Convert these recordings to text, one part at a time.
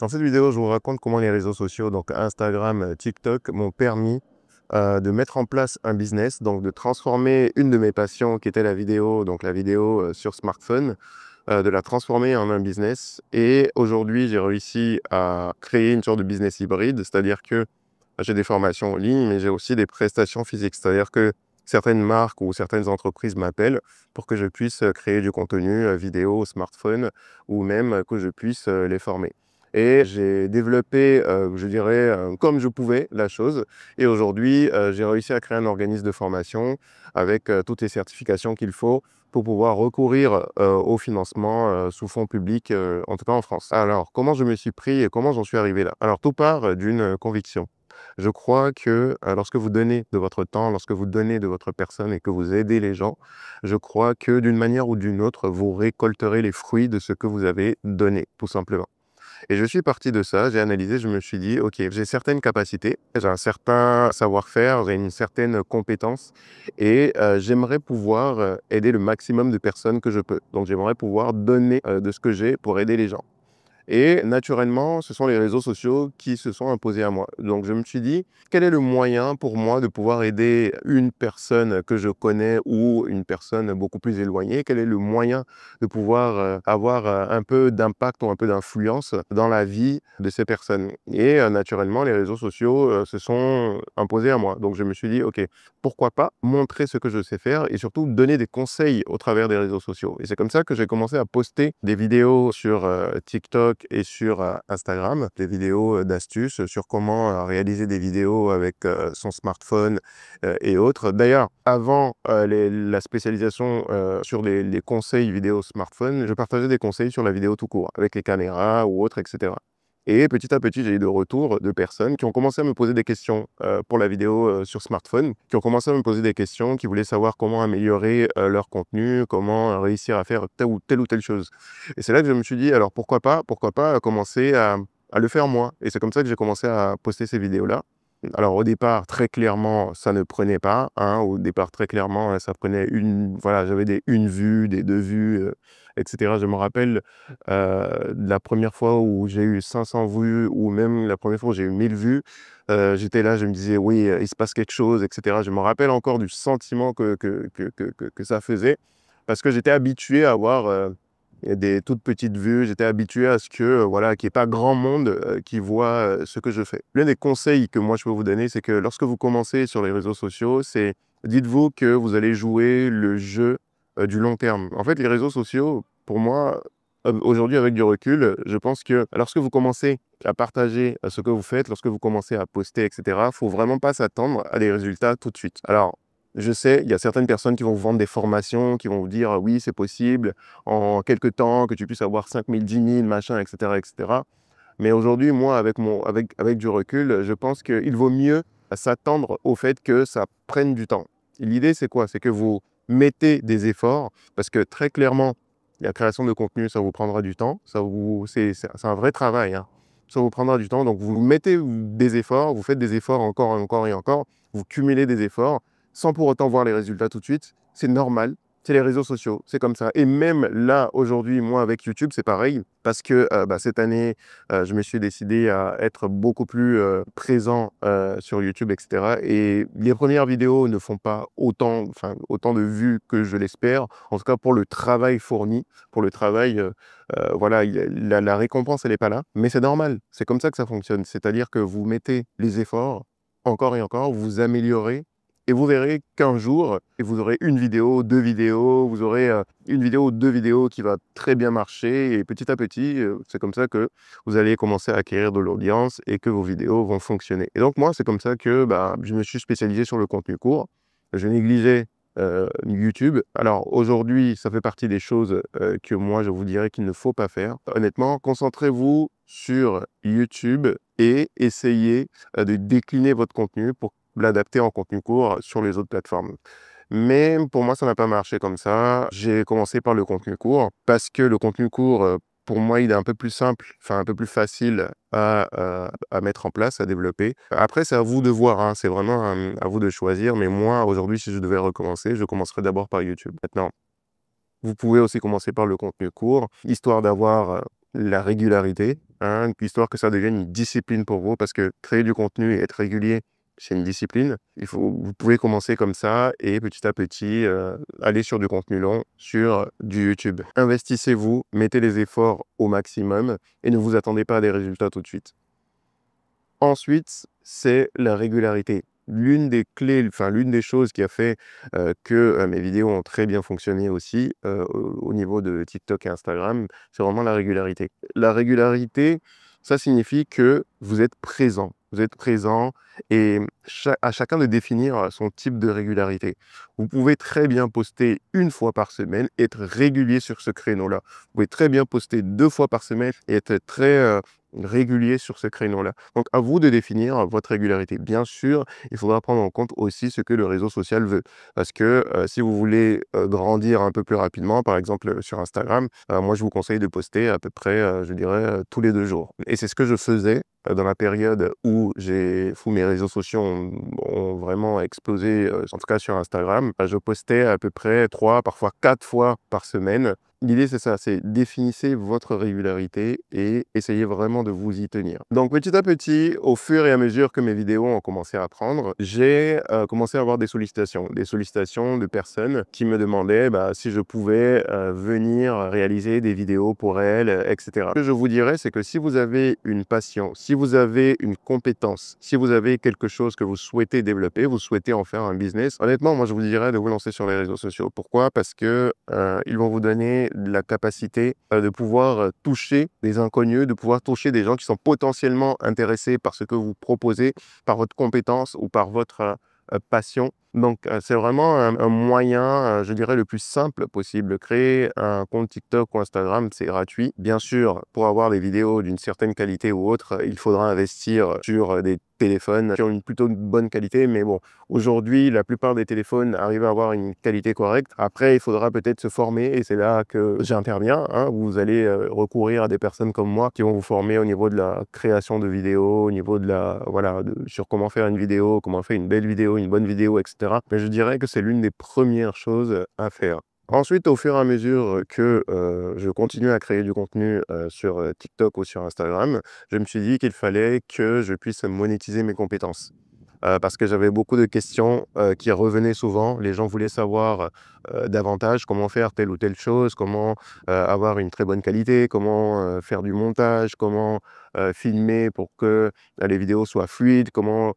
Dans cette vidéo, je vous raconte comment les réseaux sociaux, donc Instagram, TikTok, m'ont permis de mettre en place un business, donc de transformer une de mes passions qui était la vidéo, donc la vidéo sur smartphone, de la transformer en un business. Et aujourd'hui, j'ai réussi à créer une sorte de business hybride, c'est-à-dire que j'ai des formations en ligne, mais j'ai aussi des prestations physiques, c'est-à-dire que certaines marques ou certaines entreprises m'appellent pour que je puisse créer du contenu vidéo, smartphone, ou même que je puisse les former. Et j'ai développé, je dirais, comme je pouvais, la chose. Et aujourd'hui, j'ai réussi à créer un organisme de formation avec toutes les certifications qu'il faut pour pouvoir recourir au financement sous fonds publics, en tout cas en France. Alors, comment je me suis pris et comment j'en suis arrivé là? Alors, tout part d'une conviction. Je crois que lorsque vous donnez de votre temps, lorsque vous donnez de votre personne et que vous aidez les gens, je crois que d'une manière ou d'une autre, vous récolterez les fruits de ce que vous avez donné, tout simplement. Et je suis parti de ça, j'ai analysé, je me suis dit: «OK, j'ai certaines capacités, j'ai un certain savoir-faire, j'ai une certaine compétence et j'aimerais pouvoir, aider le maximum de personnes que je peux». Donc j'aimerais pouvoir donner, de ce que j'ai pour aider les gens. Et naturellement, ce sont les réseaux sociaux qui se sont imposés à moi. Donc je me suis dit: «Quel est le moyen pour moi de pouvoir aider une personne que je connais ou une personne beaucoup plus éloignée? Quel est le moyen de pouvoir, avoir, un peu d'impact ou un peu d'influence dans la vie de ces personnes?» Et naturellement, les réseaux sociaux, se sont imposés à moi. Donc je me suis dit: «OK, pourquoi pas montrer ce que je sais faire et surtout donner des conseils au travers des réseaux sociaux». Et c'est comme ça que j'ai commencé à poster des vidéos sur TikTok et sur Instagram, des vidéos d'astuces sur comment réaliser des vidéos avec son smartphone et autres. D'ailleurs, avant la spécialisation sur les conseils vidéo smartphone, je partageais des conseils sur la vidéo tout court, avec les caméras ou autres, etc. Et petit à petit, j'ai eu de retours de personnes qui ont commencé à me poser des questions pour la vidéo sur smartphone, qui ont commencé à me poser des questions, qui voulaient savoir comment améliorer leur contenu, comment réussir à faire telle ou telle chose. Et c'est là que je me suis dit, alors pourquoi pas commencer à le faire moi. Et c'est comme ça que j'ai commencé à poster ces vidéos-là. Alors au départ, très clairement, ça ne prenait pas, hein. Au départ, très clairement, ça prenait voilà, j'avais des 1 vue, des 2 vues, et cetera. Je me rappelle, la première fois où j'ai eu 500 vues ou même la première fois où j'ai eu 1000 vues, j'étais là, je me disais: «Oui, il se passe quelque chose» et cetera. Je me rappelle encore du sentiment que ça faisait parce que j'étais habitué à avoir, des toutes petites vues. J'étais habitué à ce que, voilà, qu'il y ait pas grand monde, qui voit, ce que je fais. L'un des conseils que moi je peux vous donner, c'est que lorsque vous commencez sur les réseaux sociaux, c'est dites-vous que vous allez jouer le jeu, du long terme. En fait, les réseaux sociaux, pour moi, aujourd'hui avec du recul, je pense que lorsque vous commencez à partager, ce que vous faites, lorsque vous commencez à poster et cetera, faut vraiment pas s'attendre à des résultats tout de suite. Alors, je sais, il y a certaines personnes qui vont vous vendre des formations, qui vont vous dire: «Oui, c'est possible, en quelques temps, que tu puisses avoir 5 000, 10 000, machin, et cetera, et cetera». Mais aujourd'hui, moi, avec du recul, je pense qu'il vaut mieux s'attendre au fait que ça prenne du temps. L'idée, c'est quoi? C'est que vous mettez des efforts parce que très clairement, la création de contenu, ça vous prendra du temps. C'est un vrai travail, hein. Ça vous prendra du temps. Donc, vous mettez des efforts, vous faites des efforts encore et encore et encore. Vous cumulez des efforts sans pour autant voir les résultats tout de suite. C'est normal. C'est les réseaux sociaux, c'est comme ça. Et même là, aujourd'hui, moi, avec YouTube, c'est pareil parce que cette année, je me suis décidé à être beaucoup plus présent sur YouTube, et cetera. Et les premières vidéos ne font pas autant de vues que je l'espère. En tout cas, pour le travail fourni, pour le travail, voilà, la récompense, elle n'est pas là. Mais c'est normal, c'est comme ça que ça fonctionne. C'est-à-dire que vous mettez les efforts encore et encore, vous vous améliorez et vous verrez qu'un jour, et vous aurez une vidéo, 2 vidéos, vous aurez, 1 vidéo ou 2 vidéos qui va très bien marcher et petit à petit, c'est comme ça que vous allez commencer à acquérir de l'audience et que vos vidéos vont fonctionner. Et donc moi, c'est comme ça que, je me suis spécialisé sur le contenu court. Je négligeais, YouTube. Alors aujourd'hui, ça fait partie des choses, que moi je vous dirais qu'il ne faut pas faire. Honnêtement, concentrez-vous sur YouTube et essayez, de décliner votre contenu pour l'adapter en contenu court sur les autres plateformes. Mais pour moi, ça n'a pas marché comme ça. J'ai commencé par le contenu court parce que le contenu court, pour moi, il est un peu plus simple, enfin un peu plus facile à mettre en place, à développer. Après, c'est à vous de voir, hein, c'est vraiment, à vous de choisir. Mais moi, aujourd'hui, si je devais recommencer, je commencerais d'abord par YouTube. Maintenant, vous pouvez aussi commencer par le contenu court, histoire d'avoir, la régularité. hein, histoire que ça devienne une discipline pour vous, parce que créer du contenu et être régulier, c'est une discipline. Vous pouvez commencer comme ça et petit à petit aller sur du contenu long, sur du YouTube. Investissez-vous, mettez les efforts au maximum et ne vous attendez pas à des résultats tout de suite. Ensuite, c'est la régularité. L'une des clés, enfin l'une des choses qui a fait que mes vidéos ont très bien fonctionné aussi au niveau de TikTok et Instagram, c'est vraiment la régularité. La régularité, ça signifie que vous êtes présent. Vous êtes présent et à chacun de définir son type de régularité. Vous pouvez très bien poster une fois par semaine et être régulier sur ce créneau-là. Vous pouvez très bien poster 2 fois par semaine et être très régulier sur ce créneau-là. Donc, à vous de définir votre régularité. Bien sûr, il faudra prendre en compte aussi ce que le réseau social veut. Parce que si vous voulez grandir un peu plus rapidement, par exemple sur Instagram, moi, je vous conseille de poster à peu près, je dirais, tous les 2 jours. Et c'est ce que je faisais dans la période où mes réseaux sociaux ont vraiment explosé, en tout cas sur Instagram. Je postais à peu près 3, parfois 4 fois par semaine. L'idée, c'est ça, c'est définissez votre régularité et essayez vraiment de vous y tenir. Donc, petit à petit, au fur et à mesure que mes vidéos ont commencé à prendre, j'ai commencé à avoir des sollicitations de personnes qui me demandaient si je pouvais venir réaliser des vidéos pour elles, etc. Ce que je vous dirais, c'est que si vous avez une passion, si vous avez une compétence, si vous avez quelque chose que vous souhaitez développer, vous souhaitez en faire un business, honnêtement, moi, je vous dirais de vous lancer sur les réseaux sociaux. Pourquoi? Parce que ils vont vous donner la capacité de pouvoir toucher des inconnus, de pouvoir toucher des gens qui sont potentiellement intéressés par ce que vous proposez, par votre compétence ou par votre passion. Donc, c'est vraiment un moyen, je dirais, le plus simple possible. Créer un compte TikTok ou Instagram, c'est gratuit. Bien sûr, pour avoir des vidéos d'une certaine qualité ou autre, il faudra investir sur des téléphones qui ont une plutôt bonne qualité. Mais bon, aujourd'hui, la plupart des téléphones arrivent à avoir une qualité correcte. Après, il faudra peut-être se former et c'est là que j'interviens, hein. Vous allez recourir à des personnes comme moi qui vont vous former au niveau de la création de vidéos, au niveau de sur comment faire une vidéo, comment faire une belle vidéo, une bonne vidéo, etc. Mais je dirais que c'est l'une des premières choses à faire. Ensuite, au fur et à mesure que je continue à créer du contenu sur TikTok ou sur Instagram, je me suis dit qu'il fallait que je puisse monétiser mes compétences. Parce que j'avais beaucoup de questions qui revenaient souvent. Les gens voulaient savoir davantage comment faire telle ou telle chose, comment avoir une très bonne qualité, comment faire du montage, comment filmer pour que les vidéos soient fluides, comment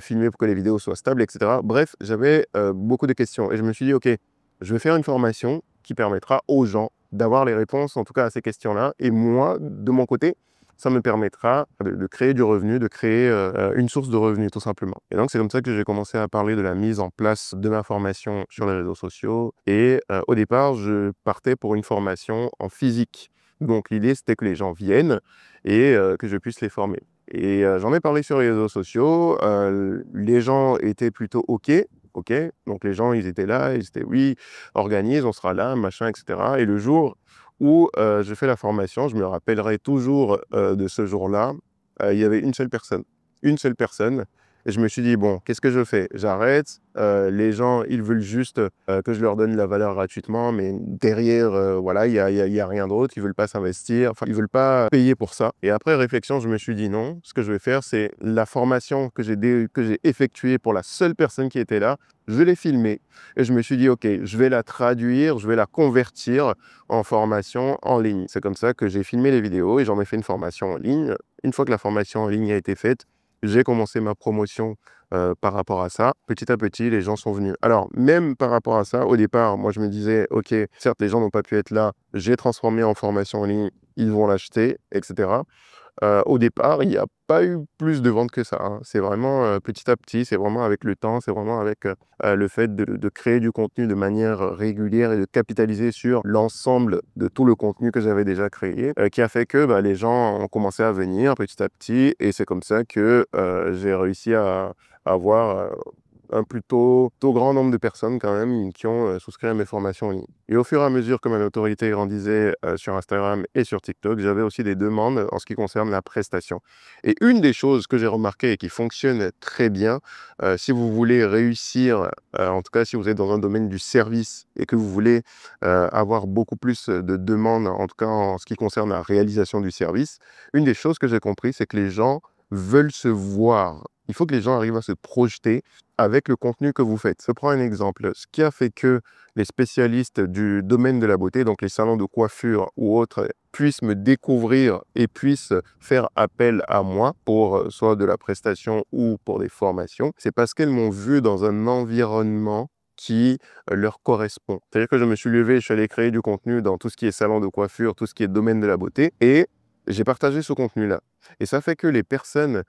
filmer pour que les vidéos soient stables, etc. Bref, j'avais beaucoup de questions et je me suis dit, OK, je vais faire une formation qui permettra aux gens d'avoir les réponses, en tout cas à ces questions-là. Et moi, de mon côté, ça me permettra de créer du revenu, de créer une source de revenus tout simplement. Et donc c'est comme ça que j'ai commencé à parler de la mise en place de ma formation sur les réseaux sociaux. Et au départ, je partais pour une formation en physique. Donc l'idée, c'était que les gens viennent et que je puisse les former. Et j'en ai parlé sur les réseaux sociaux. Les gens étaient plutôt OK. OK, donc les gens, ils étaient là, ils étaient oui, organise, on sera là, machin, etc. Et le jour où je fais la formation, je me rappellerai toujours de ce jour-là, il y avait une seule personne. Une seule personne. Et je me suis dit, bon, qu'est-ce que je fais? J'arrête. Les gens, ils veulent juste que je leur donne la valeur gratuitement, mais derrière, voilà, il y a rien d'autre. Ils veulent pas s'investir. Enfin, ils veulent pas payer pour ça. Et après réflexion, je me suis dit non. Ce que je vais faire, c'est la formation que j'ai effectuée pour la seule personne qui était là. Je l'ai filmée et je me suis dit, OK, je vais la traduire, je vais la convertir en formation en ligne. C'est comme ça que j'ai filmé les vidéos et j'en ai fait une formation en ligne. Une fois que la formation en ligne a été faite, j'ai commencé ma promotion par rapport à ça. Petit à petit, les gens sont venus. Alors, même par rapport à ça, au départ, moi, je me disais, OK, certes, les gens n'ont pas pu être là. J'ai transformé en formation en ligne. Ils vont l'acheter, etc. Au départ, il n'y a pas eu plus de ventes que ça, hein. C'est vraiment petit à petit, c'est vraiment avec le temps, c'est vraiment avec le fait de créer du contenu de manière régulière et de capitaliser sur l'ensemble de tout le contenu que j'avais déjà créé, qui a fait que les gens ont commencé à venir petit à petit et c'est comme ça que j'ai réussi à avoir un plutôt grand nombre de personnes quand même qui ont souscrit à mes formations en ligne. Et au fur et à mesure que ma notoriété grandissait sur Instagram et sur TikTok, j'avais aussi des demandes en ce qui concerne la prestation. Et une des choses que j'ai remarqué et qui fonctionne très bien, si vous voulez réussir, en tout cas si vous êtes dans un domaine du service et que vous voulez avoir beaucoup plus de demandes, en tout cas en ce qui concerne la réalisation du service, une des choses que j'ai compris, c'est que les gens veulent se voir. Il faut que les gens arrivent à se projeter avec le contenu que vous faites. Je prends un exemple. Ce qui a fait que les spécialistes du domaine de la beauté, donc les salons de coiffure ou autres, puissent me découvrir et puissent faire appel à moi pour soit de la prestation ou pour des formations, c'est parce qu'elles m'ont vu dans un environnement qui leur correspond. C'est-à-dire que je me suis levé, je suis allé créer du contenu dans tout ce qui est salon de coiffure, tout ce qui est domaine de la beauté, et j'ai partagé ce contenu-là. Et ça fait que les personnes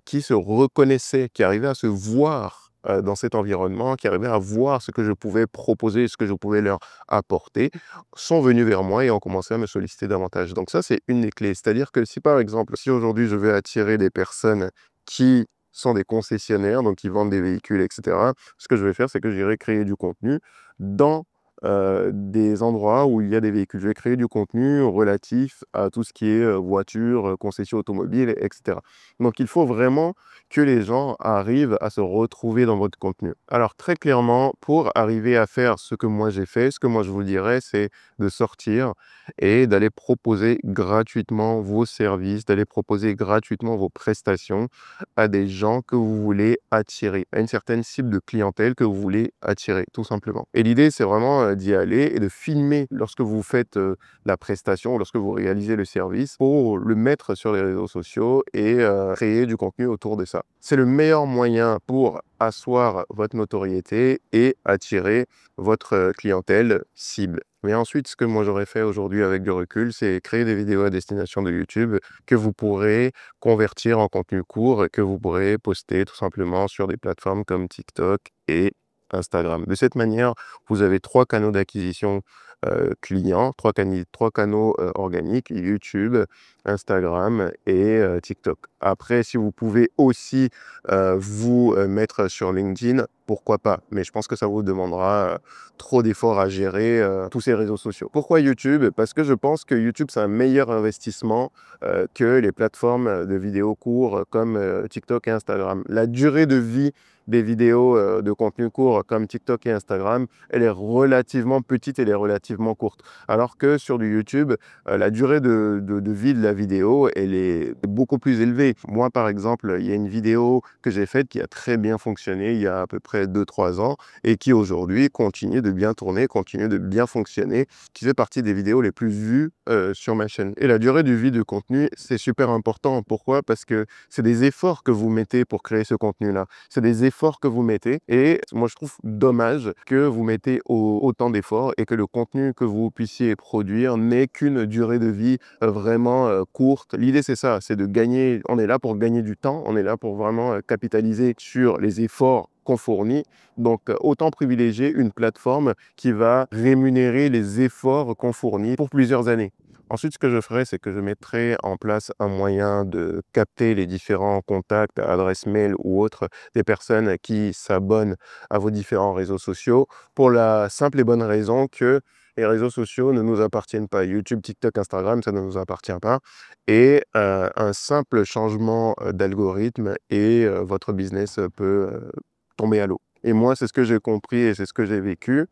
qui se reconnaissaient, qui arrivaient à se voir dans cet environnement, qui arrivaient à voir ce que je pouvais proposer, ce que je pouvais leur apporter, sont venus vers moi et ont commencé à me solliciter davantage. Donc ça, c'est une des clés. C'est-à-dire que si par exemple, si aujourd'hui je veux attirer des personnes qui sont des concessionnaires, donc qui vendent des véhicules, etc., ce que je vais faire, c'est que j'irai créer du contenu dans des endroits où il y a des véhicules. Je vais créer du contenu relatif à tout ce qui est voiture, concession automobile, etc. Donc, il faut vraiment que les gens arrivent à se retrouver dans votre contenu. Alors, très clairement, pour arriver à faire ce que moi j'ai fait, ce que moi je vous dirais, c'est de sortir et d'aller proposer gratuitement vos services, d'aller proposer gratuitement vos prestations à des gens que vous voulez attirer, à une certaine cible de clientèle que vous voulez attirer, tout simplement. Et l'idée, c'est vraiment d'y aller et de filmer lorsque vous faites la prestation, lorsque vous réalisez le service, pour le mettre sur les réseaux sociaux et créer du contenu autour de ça. C'est le meilleur moyen pour asseoir votre notoriété et attirer votre clientèle cible. Mais ensuite, ce que moi j'aurais fait aujourd'hui avec du recul, c'est créer des vidéos à destination de YouTube que vous pourrez convertir en contenu court et que vous pourrez poster tout simplement sur des plateformes comme TikTok et Instagram. De cette manière, vous avez 3 canaux d'acquisition clients, 3 canaux organiques, YouTube, Instagram et TikTok. Après, si vous pouvez aussi vous mettre sur LinkedIn, pourquoi pas? Mais je pense que ça vous demandera trop d'efforts à gérer tous ces réseaux sociaux. Pourquoi YouTube? Parce que je pense que YouTube, c'est un meilleur investissement que les plateformes de vidéos courts comme TikTok et Instagram. La durée de vie des vidéos de contenu court comme TikTok et Instagram, elle est relativement petite, elle est relativement courte. Alors que sur du YouTube, la durée de vie de la vidéo, elle est beaucoup plus élevée. Moi, par exemple, il y a une vidéo que j'ai faite qui a très bien fonctionné il y a à peu près 2-3 ans et qui aujourd'hui continue de bien tourner, continue de bien fonctionner, qui fait partie des vidéos les plus vues sur ma chaîne. Et la durée de vie de contenu, c'est super important. Pourquoi? Parce que c'est des efforts que vous mettez pour créer ce contenu-là. C'est des efforts que vous mettez et moi, je trouve dommage que vous mettez autant d'efforts et que le contenu que vous puissiez produire n'ait qu'une durée de vie vraiment courte. L'idée, c'est ça, c'est de gagner. On est là pour gagner du temps, on est là pour vraiment capitaliser sur les efforts qu'on fournit. Donc, autant privilégier une plateforme qui va rémunérer les efforts qu'on fournit pour plusieurs années. Ensuite, ce que je ferai, c'est que je mettrai en place un moyen de capter les différents contacts, adresses mail ou autres des personnes qui s'abonnent à vos différents réseaux sociaux pour la simple et bonne raison que les réseaux sociaux ne nous appartiennent pas. YouTube, TikTok, Instagram, ça ne nous appartient pas. Et un simple changement d'algorithme et votre business peut tomber à l'eau. Et moi, c'est ce que j'ai compris et c'est ce que j'ai vécu,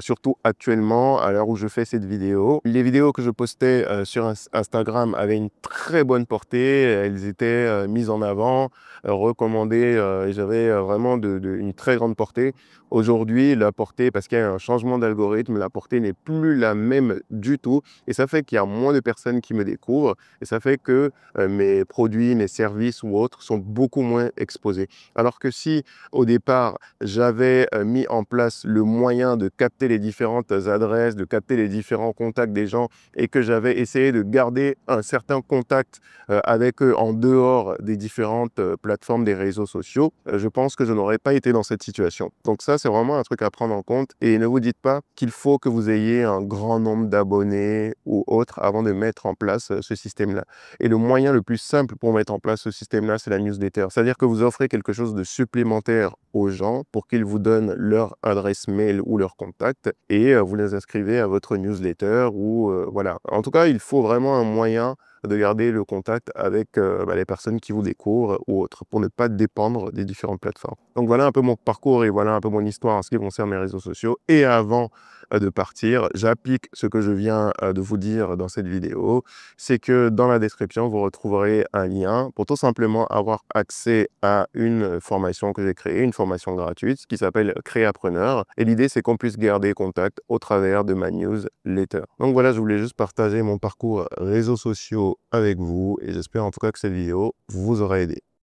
surtout actuellement, à l'heure où je fais cette vidéo. Les vidéos que je postais sur Instagram avaient une très bonne portée, elles étaient mises en avant, recommandées, et j'avais vraiment une très grande portée. Aujourd'hui, la portée, parce qu'il y a un changement d'algorithme, la portée n'est plus la même du tout. Et ça fait qu'il y a moins de personnes qui me découvrent. Et ça fait que mes produits, mes services ou autres sont beaucoup moins exposés. Alors que si, au départ, j'avais mis en place le moyen de capter les différentes adresses, de capter les différents contacts des gens et que j'avais essayé de garder un certain contact avec eux en dehors des différentes plateformes des réseaux sociaux, je pense que je n'aurais pas été dans cette situation. Donc ça, c'est vraiment un truc à prendre en compte et ne vous dites pas qu'il faut que vous ayez un grand nombre d'abonnés ou autres avant de mettre en place ce système-là. Et le moyen le plus simple pour mettre en place ce système-là, c'est la newsletter. C'est-à-dire que vous offrez quelque chose de supplémentaire aux gens pour qu'ils vous donnent leur adresse mail ou leur contact et vous les inscrivez à votre newsletter ou voilà. En tout cas, il faut vraiment un moyen de garder le contact avec les personnes qui vous découvrent ou autres, pour ne pas dépendre des différentes plateformes. Donc voilà un peu mon parcours et voilà un peu mon histoire en ce qui concerne les réseaux sociaux. Et avant de partir, j'applique ce que je viens de vous dire dans cette vidéo. C'est que dans la description, vous retrouverez un lien pour tout simplement avoir accès à une formation que j'ai créée, une formation gratuite qui s'appelle Créapreneur. Et l'idée, c'est qu'on puisse garder contact au travers de ma newsletter. Donc voilà, je voulais juste partager mon parcours réseaux sociaux avec vous et j'espère en tout cas que cette vidéo vous aura aidé.